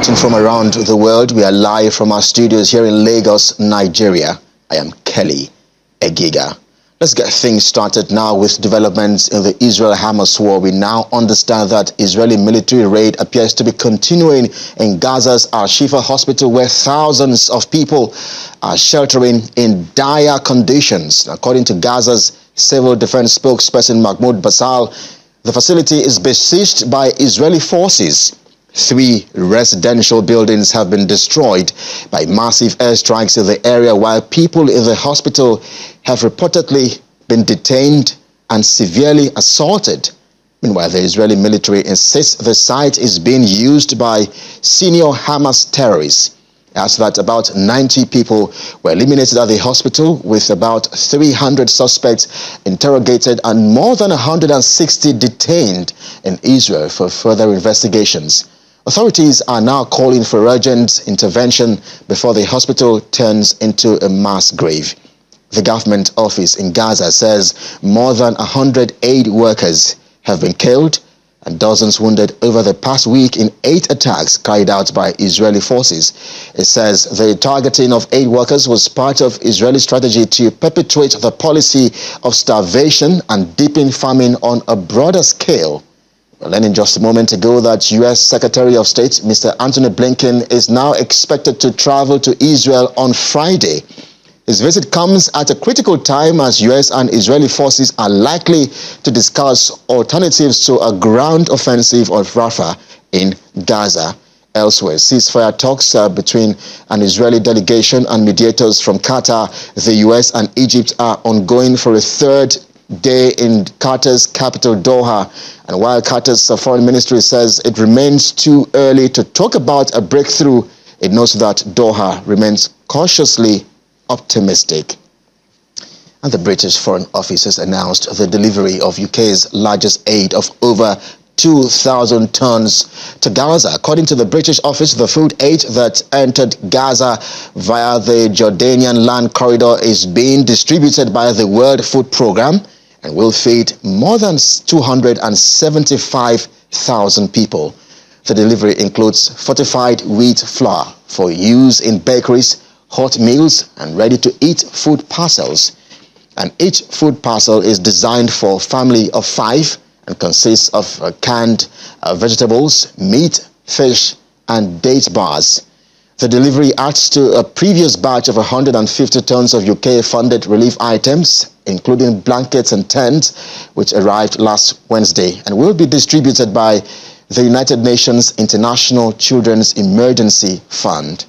reporting from around the world. We are live from our studios here in Lagos, Nigeria. I am Kelly Egiga. Let's get things started now with developments in the Israel-Hamas war. We now understand that Israeli military raid appears to be continuing in Gaza's Al-Shifa hospital, where thousands of people are sheltering in dire conditions. According to Gaza's civil defense spokesperson Mahmoud Basal, the facility is besieged by Israeli forces. 3 residential buildings have been destroyed by massive airstrikes in the area, while people in the hospital have reportedly been detained and severely assaulted. Meanwhile, the Israeli military insists the site is being used by senior Hamas terrorists. As that about 90 people were eliminated at the hospital, with about 300 suspects interrogated and more than 160 detained in Israel for further investigations. Authorities are now calling for urgent intervention before the hospital turns into a mass grave. The government office in Gaza says more than 100 aid workers have been killed and dozens wounded over the past week in 8 attacks carried out by Israeli forces. It says the targeting of aid workers was part of Israeli strategy to perpetuate the policy of starvation and deepen famine on a broader scale. We're learning just a moment ago that U.S. Secretary of State Mr. Antony Blinken is now expected to travel to Israel on Friday. His visit comes at a critical time as U.S. and Israeli forces are likely to discuss alternatives to a ground offensive of Rafah in Gaza. Elsewhere, ceasefire talks between an Israeli delegation and mediators from Qatar, the U.S. and Egypt are ongoing for a 3rd day in Qatar's capital, Doha. And while Qatar's foreign ministry says it remains too early to talk about a breakthrough, it notes that Doha remains cautiously optimistic. And the British Foreign Office has announced the delivery of UK's largest aid of over 2,000 tons to Gaza. According to the British office, the food aid that entered Gaza via the Jordanian land corridor is being distributed by the World Food Programme and will feed more than 275,000 people. The delivery includes fortified wheat flour for use in bakeries, hot meals, and ready-to-eat food parcels. And each food parcel is designed for a family of 5 and consists of canned vegetables, meat, fish, and date bars. The delivery adds to a previous batch of 150 tons of UK-funded relief items, including blankets and tents, which arrived last Wednesday and will be distributed by the United Nations International Children's Emergency Fund.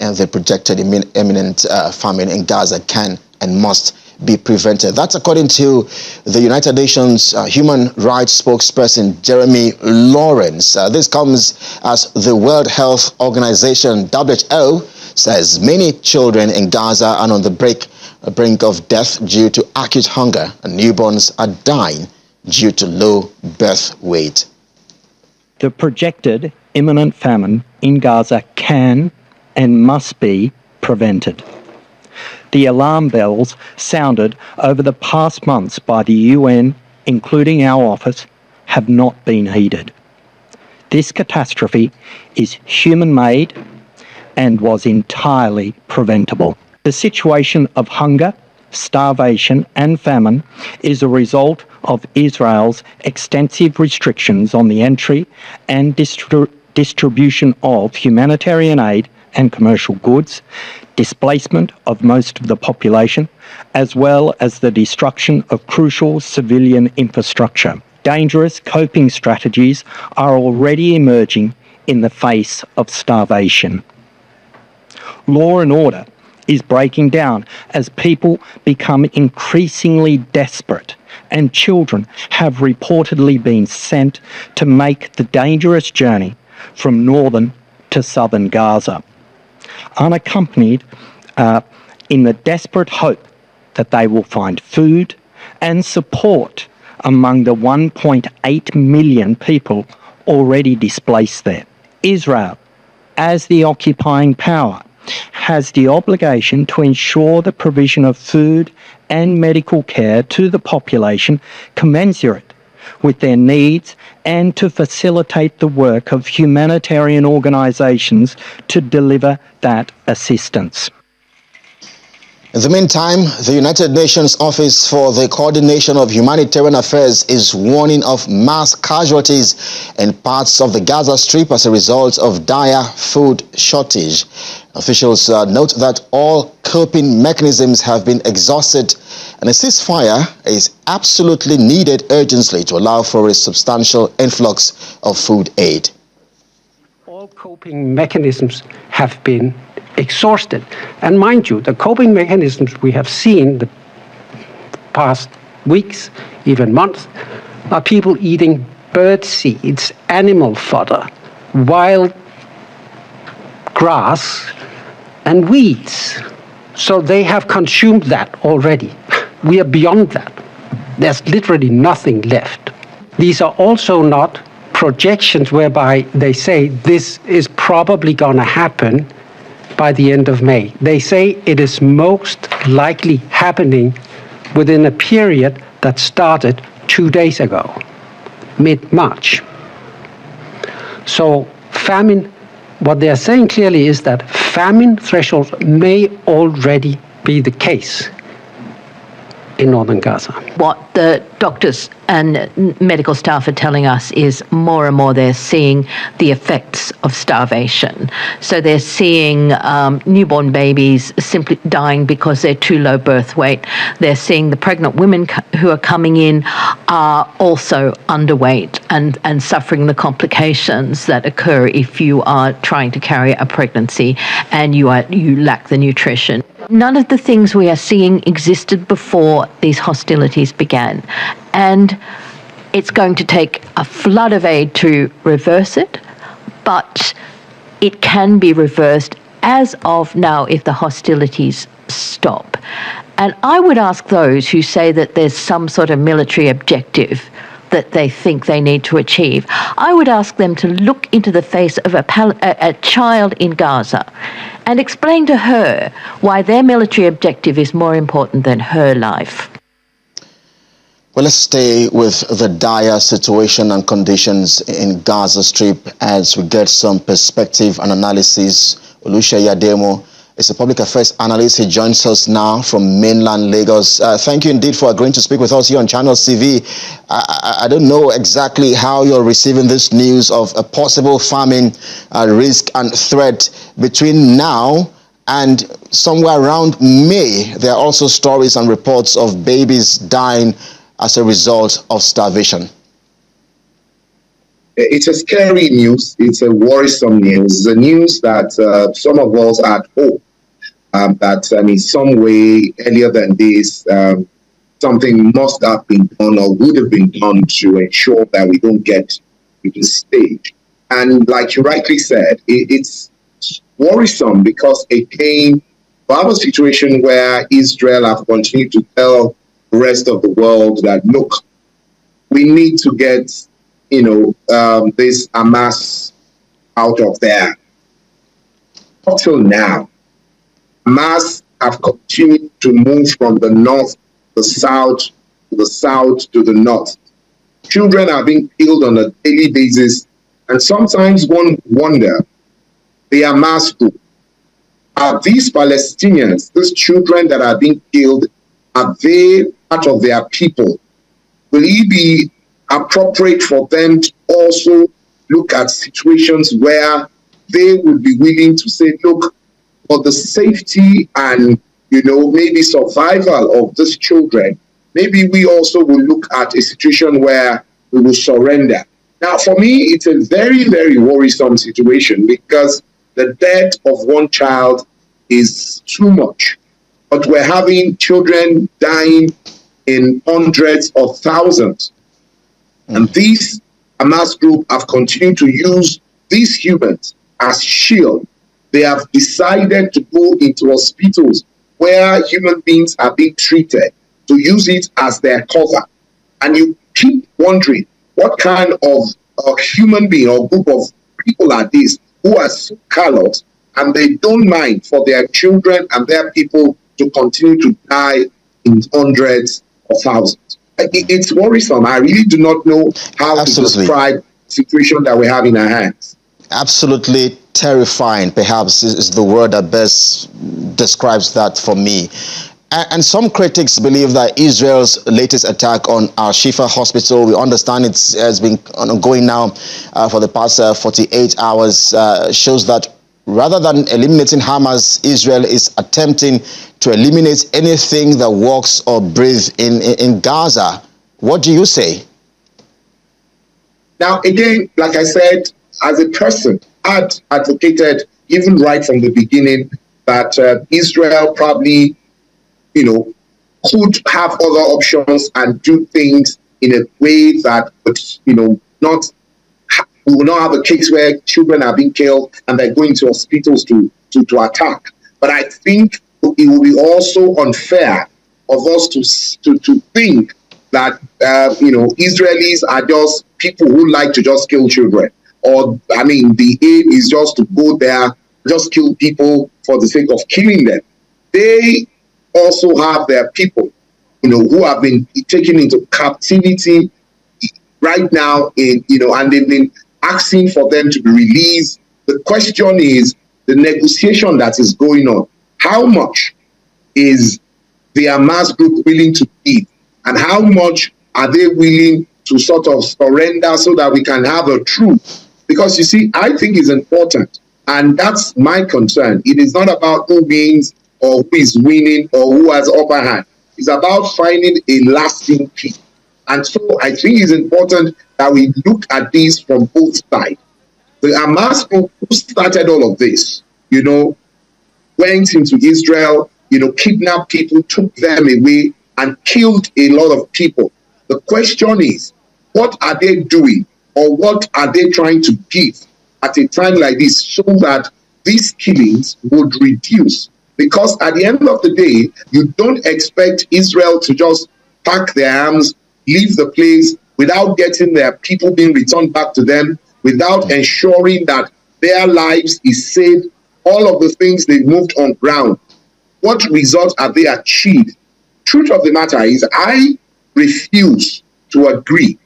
And the projected imminent famine in Gaza can and must be prevented. That's according to the United Nations Human Rights spokesperson Jeremy Lawrence. This comes as the World Health Organization, WHO, says many children in Gaza are on the brink of death due to acute hunger, and newborns are dying due to low birth weight. The projected imminent famine in Gaza can and must be prevented. The alarm bells sounded over the past months by the UN, including our office, have not been heeded. This catastrophe is human-made and was entirely preventable. The situation of hunger, starvation and famine is a result of Israel's extensive restrictions on the entry and distribution of humanitarian aid and commercial goods, displacement of most of the population, as well as the destruction of crucial civilian infrastructure. Dangerous coping strategies are already emerging in the face of starvation. Law and order is breaking down as people become increasingly desperate, and children have reportedly been sent to make the dangerous journey from northern to southern Gaza, unaccompanied in the desperate hope that they will find food and support among the 1.8 million people already displaced there. Israel, as the occupying power, has the obligation to ensure the provision of food and medical care to the population commensurate with their needs and to facilitate the work of humanitarian organisations to deliver that assistance. In the meantime, the United Nations Office for the Coordination of Humanitarian Affairs is warning of mass casualties in parts of the Gaza Strip as a result of dire food shortage. Officials note that all coping mechanisms have been exhausted and a ceasefire is absolutely needed urgently to allow for a substantial influx of food aid. All coping mechanisms have been exhausted. And mind you, the coping mechanisms we have seen the past weeks, even months, are people eating bird seeds, animal fodder, wild grass, and weeds. So they have consumed that already. We are beyond that. There's literally nothing left. These are also not projections whereby they say this is probably going to happen by the end of May. They say it is most likely happening within a period that started 2 days ago, mid-March. So famine, what they are saying clearly is that famine thresholds may already be the case in northern Gaza. What the doctors and medical staff are telling us is more and more they're seeing the effects of starvation. So they're seeing newborn babies simply dying because they're too low birth weight. They're seeing the pregnant women who are coming in are also underweight and suffering the complications that occur if you are trying to carry a pregnancy and you lack the nutrition. None of the things we are seeing existed before these hostilities began. And it's going to take a flood of aid to reverse it, but it can be reversed as of now if the hostilities stop. And I would ask those who say that there's some sort of military objective that they think they need to achieve, I would ask them to look into the face of a child in Gaza and explain to her why their military objective is more important than her life. Well, let's stay with the dire situation and conditions in Gaza Strip as we get some perspective and analysis. Olusha Yademo is a public affairs analyst. He joins us now from mainland Lagos. Thank you indeed for agreeing to speak with us here on Channel CV. I don't know exactly how you're receiving this news of a possible famine risk and threat between now and somewhere around May. There are also stories and reports of babies dying as a result of starvation. It's a scary news. It's a worrisome news. It's a news that some of us had hoped that in some way earlier than this, something must have been done or would have been done to ensure that we don't get to this stage. And like you rightly said, it's worrisome because again, we have a situation where Israel have continued to tell the rest of the world that, look, we need to get, this Hamas out of there. Up till now, Hamas have continued to move from the north to the south, to the south to the north. Children are being killed on a daily basis, and sometimes one wonder, the Hamas group, are these Palestinians, these children that are being killed, are they part of their people? Will it be appropriate for them to also look at situations where they would be willing to say, look, for the safety and, maybe survival of these children, maybe we also will look at a situation where we will surrender. Now, for me, it's a very, very worrisome situation because the death of one child is too much. But we're having children dying in hundreds of thousands. And these Hamas group have continued to use these humans as shield. They have decided to go into hospitals where human beings are being treated to use it as their cover. And you keep wondering what kind of human being or group of people are these who are so callous and they don't mind for their children and their people to continue to die in hundreds of thousands. It's worrisome. I really do not know how to describe the situation that we have in our hands. Absolutely terrifying, perhaps, is the word that best describes that for me. And some critics believe that Israel's latest attack on Al-Shifa hospital, we understand it has been ongoing now for the past 48 hours, shows that rather than eliminating Hamas, Israel is attempting to eliminate anything that walks or breathes in Gaza. What do you say? Now, again, like I said, as a person, I'd advocated even right from the beginning that Israel probably, could have other options and do things in a way that would, not, we will not have a case where children are being killed and they're going to hospitals to attack. But I think it will be also unfair of us to think that, Israelis are just people who like to just kill children. Or, the aim is just to go there, just kill people for the sake of killing them. They also have their people, who have been taken into captivity right now, and they've been asking for them to be released. The question is the negotiation that is going on. How much is the Hamas group willing to give? And how much are they willing to sort of surrender so that we can have a truce? Because, you see, I think it's important. And that's my concern. It is not about who wins or who is winning or who has upper hand. It's about finding a lasting peace. And so I think it's important that we look at this from both sides. The Hamas group who started all of this, went into Israel, kidnapped people, took them away, and killed a lot of people. The question is, what are they doing, or what are they trying to give at a time like this so that these killings would reduce? Because at the end of the day, you don't expect Israel to just pack their arms, leave the place without getting their people being returned back to them, without ensuring that their lives is saved, all of the things they've moved on ground. What results have they achieved? Truth of the matter is, I refuse to agree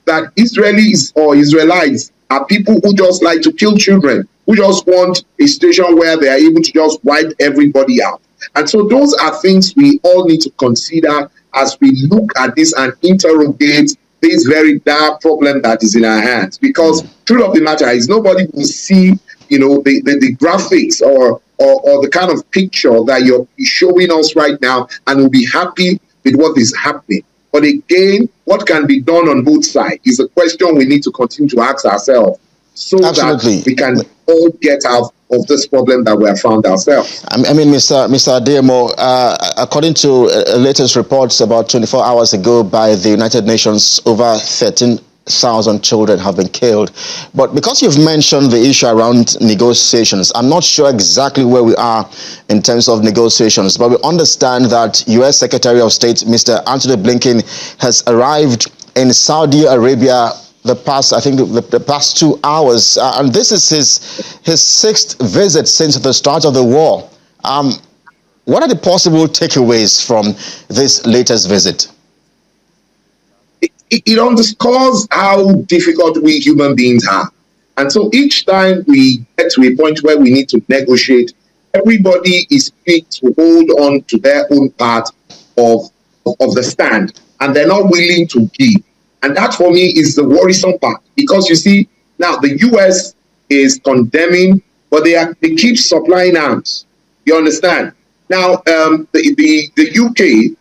that Israelis or Israelites are people who just like to kill children, who just want a situation where they are able to just wipe everybody out. And so those are things we all need to consider as we look at this and interrogate this very dark problem that is in our hands. Because truth of the matter is, nobody will see, the graphics or the kind of picture that you're showing us right now and will be happy with what is happening. But again, what can be done on both sides is a question we need to continue to ask ourselves so that we can all get out of this problem that we have found ourselves. Mr. Ademo, according to latest reports about 24 hours ago by the United Nations, over 13,000 children have been killed. But because you've mentioned the issue around negotiations, I'm not sure exactly where we are in terms of negotiations, but we understand that U.S. Secretary of State, Mr. Anthony Blinken, has arrived in Saudi Arabia the past 2 hours, and this is his sixth visit since the start of the war. What are the possible takeaways from this latest visit? It underscores how difficult we human beings are. And so each time we get to a point where we need to negotiate, everybody is quick to hold on to their own part of the stand, and they're not willing to give. And that, for me, is the worrisome part. Because, you see, now the U.S. is condemning, but they keep supplying arms. You understand? Now, the U.K.,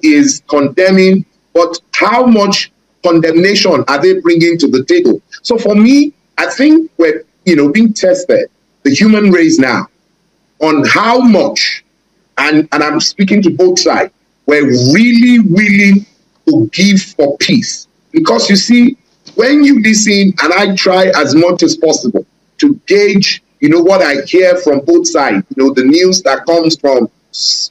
is condemning, but how much condemnation are they bringing to the table? So for me, I think we're, being tested, the human race now, on how much, and I'm speaking to both sides, we're really willing to give for peace. Because, you see, when you listen, and I try as much as possible to gauge, what I hear from both sides, the news that comes from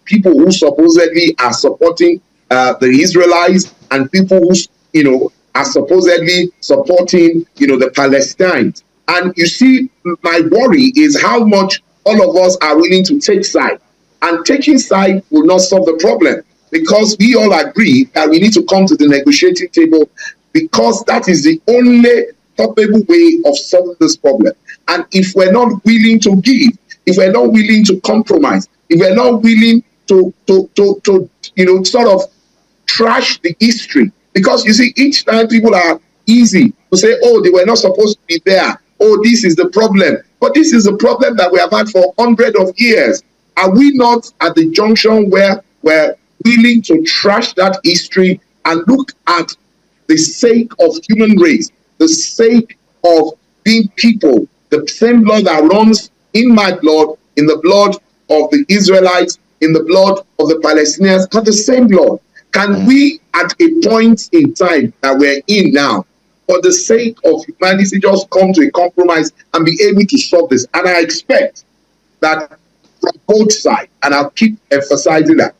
people who supposedly are supporting the Israelites and people who, are supposedly supporting, the Palestinians. And you see, my worry is how much all of us are willing to take side. And taking side will not solve the problem. because we all agree that we need to come to the negotiating table, because that is the only tolerable way of solving this problem. And if we're not willing to give, if we're not willing to compromise, if we're not willing to sort of trash the history, because you see, each time people are easy to say, oh, they were not supposed to be there. Oh, this is the problem. But this is the problem that we have had for hundreds of years. Are we not at the junction where we're willing to trash that history and look at the sake of human race, the sake of being people, the same blood that runs in my blood, in the blood of the Israelites, in the blood of the Palestinians, are the same blood? Can we, at a point in time that we're in now, for the sake of humanity, just come to a compromise and be able to solve this? And I expect that from both sides, and I'll keep emphasizing that,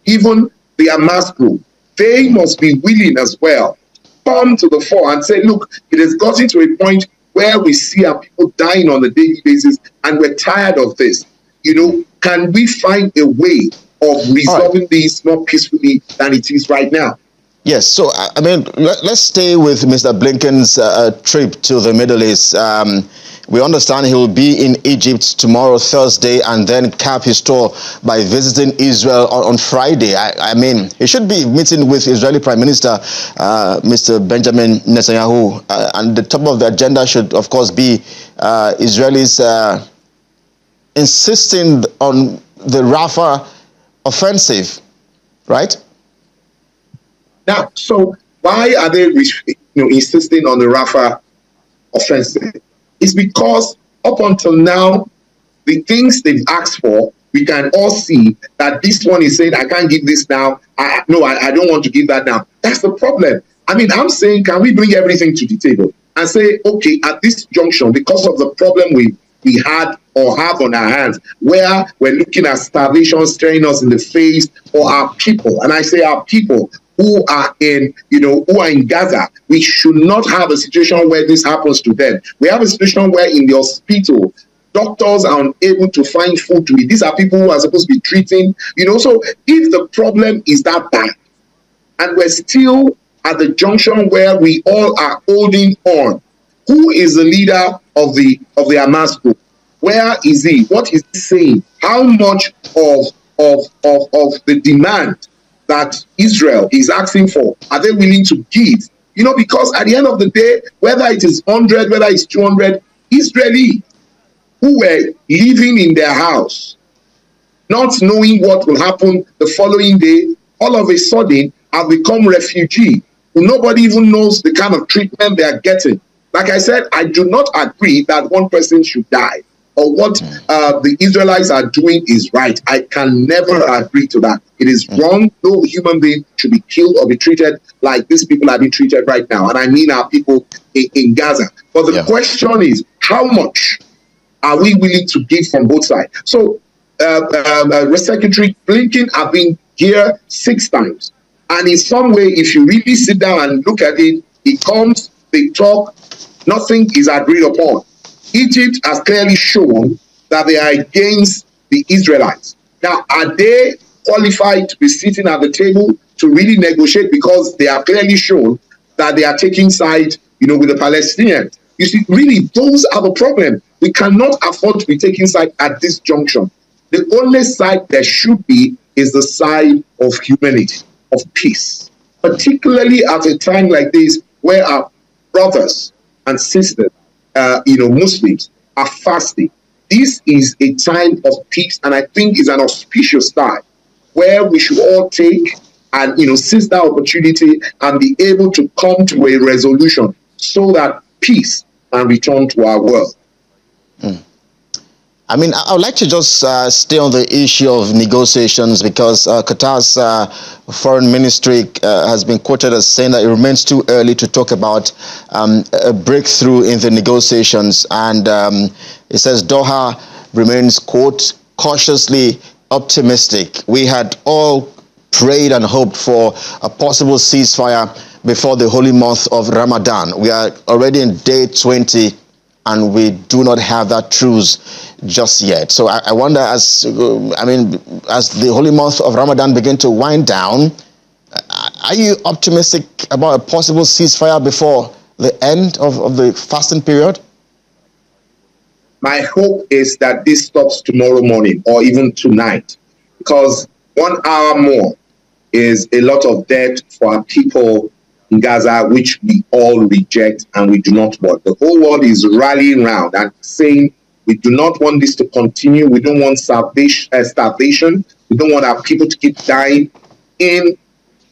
even the Hamas group, they must be willing as well, come to the fore and say, look, it has gotten to a point where we see our people dying on a daily basis and we're tired of this. Can we find a way of resolving this more peacefully than it is right now? Yes, so I mean, let's stay with Mr. Blinken's trip to the Middle East. We understand he will be in Egypt tomorrow, Thursday, and then cap his tour by visiting Israel on Friday. I mean, he should be meeting with Israeli Prime Minister, Mr. Benjamin Netanyahu, and the top of the agenda should, of course, be Israelis insisting on the Rafah offensive, right? Now, so why are they insisting on the Rafah offensive? It's because up until now, the things they've asked for, we can all see that this one is saying, I can't give this now. I don't want to give that now. That's the problem. I mean, I'm saying, can we bring everything to the table and say, okay, at this junction, because of the problem we had or have on our hands, where we're looking at starvation staring us in the face, or our people, and I say our people, who are in Gaza, we should not have a situation where this happens to them. We have a situation where in the hospital, doctors are unable to find food to eat. These are people who are supposed to be treating, so if the problem is that bad, and we're still at the junction where we all are holding on, who is the leader of the Hamas group? Where is he? What is he saying? How much of the demand that Israel is asking for are they willing to give? Because at the end of the day, whether it is 100, whether it's 200, Israelis who were living in their house, not knowing what will happen the following day, all of a sudden have become refugees. Nobody even knows the kind of treatment they are getting. Like I said, I do not agree that one person should die, or what the Israelites are doing is right. I can never agree to that. It is wrong. No human being should be killed or be treated like these people are being treated right now. And I mean our people in Gaza. But the question is, how much are we willing to give from both sides? So Secretary Blinken have been here 6 times. And in some way, if you really sit down and look at it, it comes, they talk, nothing is agreed upon. Egypt has clearly shown that they are against the Israelites. Now, are they qualified to be sitting at the table to really negotiate, because they are clearly shown that they are taking side, with the Palestinians? You see, really, those are the problem. We cannot afford to be taking side at this junction. The only side there should be is the side of humanity, of peace, particularly at a time like this where our brothers and sisters, Muslims, are fasting. This is a time of peace, and I think it's an auspicious time where we should all take and seize that opportunity and be able to come to a resolution so that peace can return to our world. I mean, I would like to just stay on the issue of negotiations, because Qatar's foreign ministry has been quoted as saying that it remains too early to talk about a breakthrough in the negotiations. And it says Doha remains, quote, cautiously optimistic. We had all prayed and hoped for a possible ceasefire before the holy month of Ramadan. We are already in day 20 and we do not have that truce just yet. So I wonder, as the holy month of Ramadan begin to wind down, are you optimistic about a possible ceasefire before the end of the fasting period? My hope is that this stops tomorrow morning or even tonight, because 1 hour more is a lot of debt for our people in Gaza, which we all reject and we do not want. The whole world is rallying around and saying we do not want this to continue. We don't want starvation. We don't want our people to keep dying in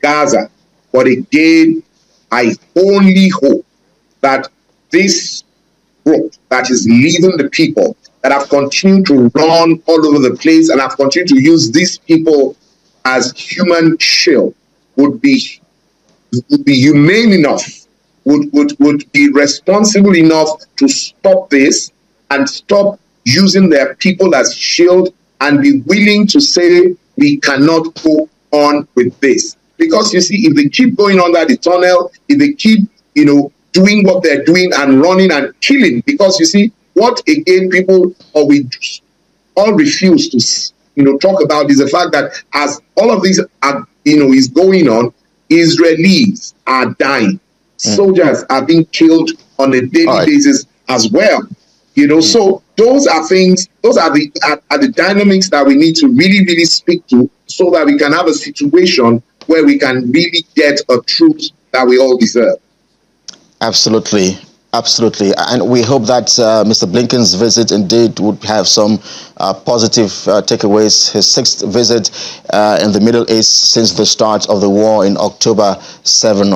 Gaza. But again, I only hope that this group that is leading the people that have continued to run all over the place and have continued to use these people as human shield would be humane enough, would be responsible enough to stop this and stop using their people as shield and be willing to say we cannot go on with this. Because you see, if they keep going under the tunnel, if they keep, doing what they're doing and running and killing, because you see, what again people or we all refuse to talk about is the fact that as all of this are, is going on, Israelis are dying. Soldiers are being killed on a daily basis as well. So those are things, those are the dynamics that we need to really, really speak to so that we can have a situation where we can really get a truth that we all deserve. Absolutely. Absolutely. And we hope that Mr. Blinken's visit indeed would have some positive takeaways. His 6th visit in the Middle East since the start of the war on October 7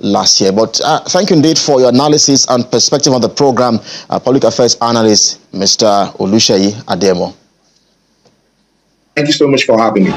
last year. But thank you indeed for your analysis and perspective on the program, public affairs analyst, Mr. Oluseyi Ademo. Thank you so much for having me.